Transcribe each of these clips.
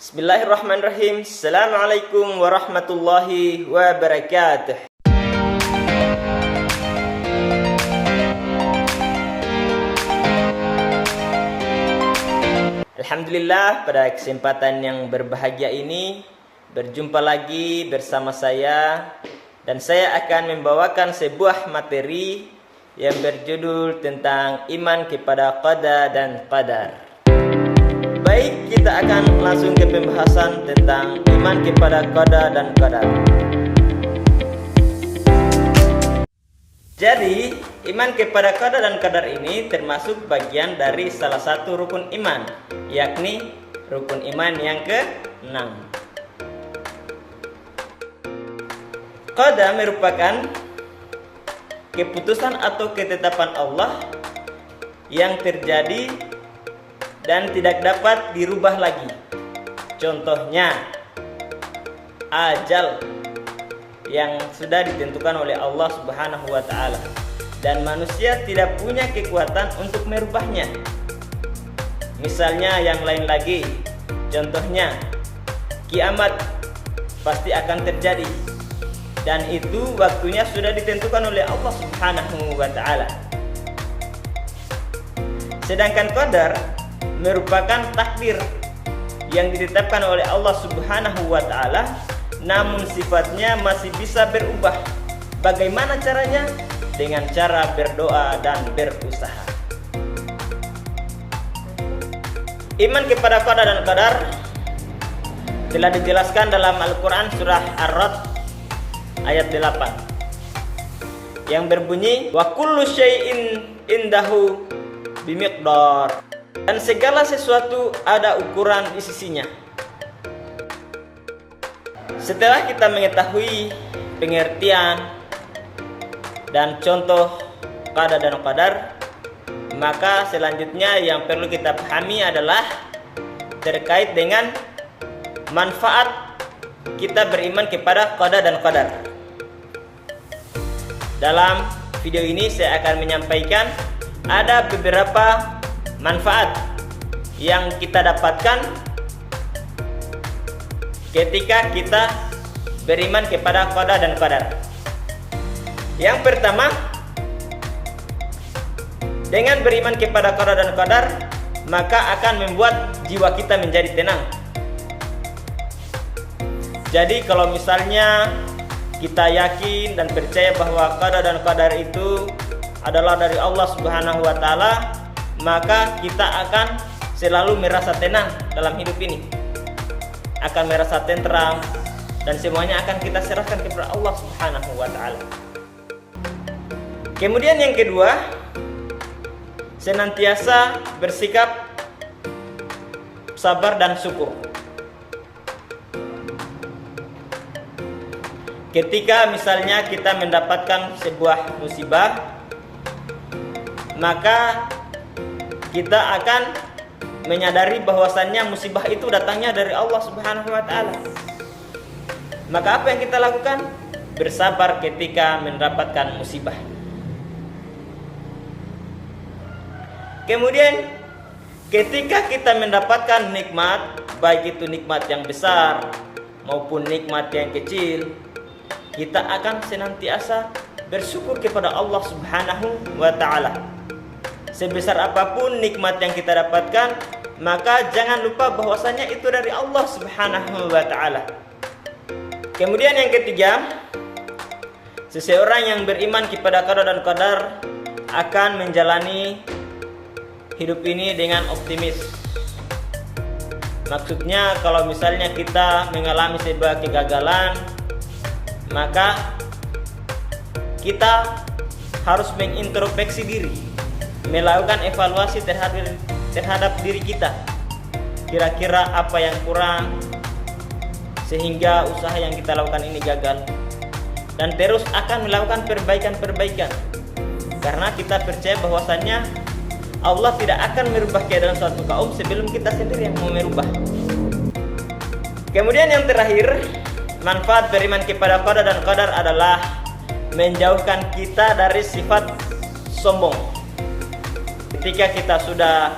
Bismillahirrahmanirrahim. Assalamualaikum warahmatullahi wabarakatuh. Alhamdulillah, pada kesempatan yang berbahagia ini berjumpa lagi bersama saya, dan saya akan membawakan sebuah materi yang berjudul tentang iman kepada qada dan qadar. Baik, kita akan langsung ke pembahasan tentang iman kepada qada dan qadar. Jadi, iman kepada qada dan qadar ini termasuk bagian dari salah satu rukun iman, yakni rukun iman yang ke-6. Qada merupakan keputusan atau ketetapan Allah yang terjadi dan tidak dapat dirubah lagi. Contohnya, ajal yang sudah ditentukan oleh Allah Subhanahu wa Ta'ala, dan manusia tidak punya kekuatan untuk merubahnya. Misalnya yang lain lagi, contohnya kiamat pasti akan terjadi, dan itu waktunya sudah ditentukan oleh Allah Subhanahu wa Ta'ala. Sedangkan qadar merupakan takdir yang ditetapkan oleh Allah Subhanahu wa Ta'ala, namun sifatnya masih bisa berubah. Bagaimana caranya? Dengan cara berdoa dan berusaha. Iman kepada qada dan qadar telah dijelaskan dalam Al-Quran surah Ar-Ra'd ayat 8 yang berbunyi, wa kullu syai'in indahu bimiqdar, dan segala sesuatu ada ukuran di sisinya. Setelah kita mengetahui pengertian dan contoh qada dan qadar, maka selanjutnya yang perlu kita pahami adalah terkait dengan manfaat kita beriman kepada qada dan qadar. Dalam video ini saya akan menyampaikan ada beberapa manfaat yang kita dapatkan ketika kita beriman kepada qada dan qadar. Yang pertama, dengan beriman kepada qada dan qadar, maka akan membuat jiwa kita menjadi tenang. Jadi kalau misalnya kita yakin dan percaya bahwa qada dan qadar itu adalah dari Allah Subhanahu wa Ta'ala, maka kita akan selalu merasa tenang dalam hidup ini, akan merasa tentram, dan semuanya akan kita serahkan kepada Allah Subhanahu wa Ta'ala. Kemudian yang kedua, senantiasa bersikap sabar dan syukur. Ketika misalnya kita mendapatkan sebuah musibah, maka kita akan menyadari bahwasannya musibah itu datangnya dari Allah Subhanahu wa Ta'ala. Maka apa yang kita lakukan? Bersabar ketika mendapatkan musibah. Kemudian ketika kita mendapatkan nikmat, baik itu nikmat yang besar maupun nikmat yang kecil, kita akan senantiasa bersyukur kepada Allah Subhanahu wa Ta'ala. Sebesar apapun nikmat yang kita dapatkan, maka jangan lupa bahwasanya itu dari Allah Subhanahu wa Ta'ala. Kemudian yang ketiga, seseorang yang beriman kepada qada dan qadar akan menjalani hidup ini dengan optimis. Maksudnya kalau misalnya kita mengalami sebuah kegagalan, maka kita harus mengintrospeksi diri, melakukan evaluasi terhadap diri kita. Kira-kira apa yang kurang sehingga usaha yang kita lakukan ini gagal, dan terus akan melakukan perbaikan-perbaikan, karena kita percaya bahwasannya Allah tidak akan merubah keadaan suatu kaum sebelum kita sendiri yang mau merubah. Kemudian yang terakhir, manfaat beriman kepada qada dan qadar adalah menjauhkan kita dari sifat sombong. Ketika kita sudah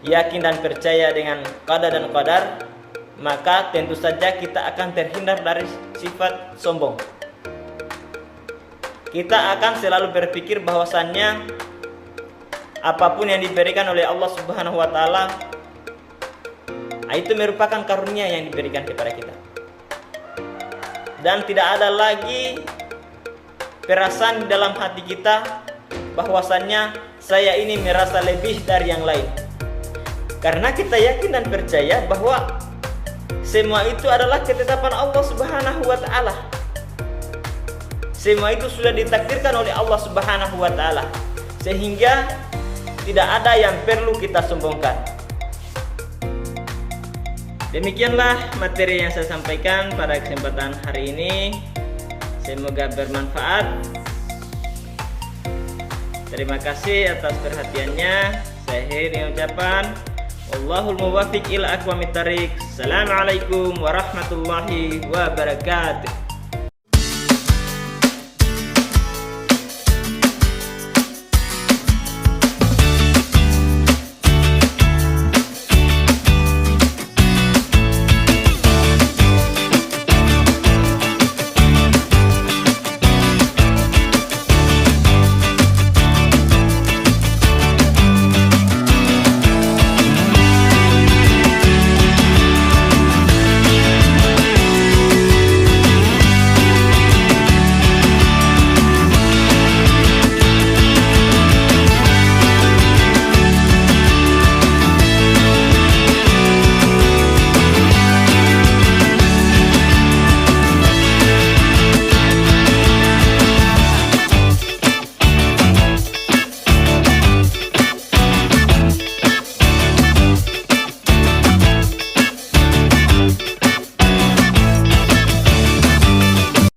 yakin dan percaya dengan qada dan qadar, maka tentu saja kita akan terhindar dari sifat sombong. Kita akan selalu berpikir bahwasannya apapun yang diberikan oleh Allah Subhanahu wa taala itu merupakan karunia yang diberikan kepada kita. Dan tidak ada lagi perasaan di dalam hati kita bahwasannya saya ini merasa lebih dari yang lain. Karena kita yakin dan percaya bahwa semua itu adalah ketetapan Allah Subhanahu wa taala. Semua itu sudah ditakdirkan oleh Allah Subhanahu wa taala, sehingga tidak ada yang perlu kita sombongkan. Demikianlah materi yang saya sampaikan pada kesempatan hari ini. Semoga bermanfaat. Terima kasih atas perhatiannya. Saya akhiri ucapan wallahul muwaffiq ila aqwamit thariq. Assalamualaikum warahmatullahi wabarakatuh.